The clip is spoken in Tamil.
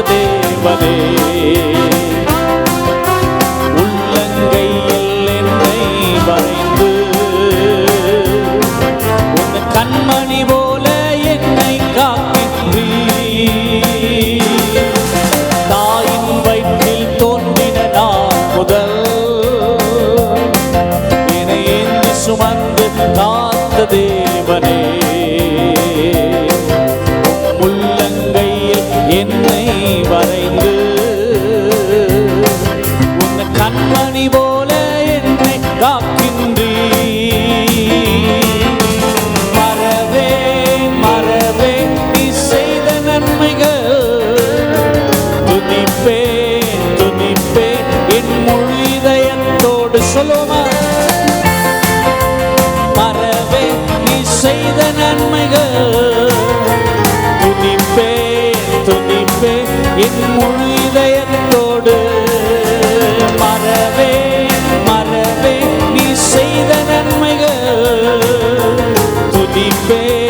தேவனே. உள்ளங்கையில் என்னை வரைந்து உன் கண்மணி போல என்னை காக்கின்றீர். தாயின் வயிற்றில் தோன்றின நாள் முதல் என்னை ஏந்தி சுமந்து காத்த தேவனே. உள்ளங்கையில் என்னை வரைந்து உன் கண்மணி போல என்னை காக்கின்றீர். மறவே மறவே நீ செய்த நன்மைகள் துதிப்பேன் துதிப்பேன் என் முழு இதயத்தோடு. சொல்லுமா, மறவே நீ செய்த நன்மைகள் துதிப்பேன் துதிப்பேன் என் முழு இதயத்தோடு. மறவே மறவே நீ செய்த நன்மைகள் துதிப்பேன்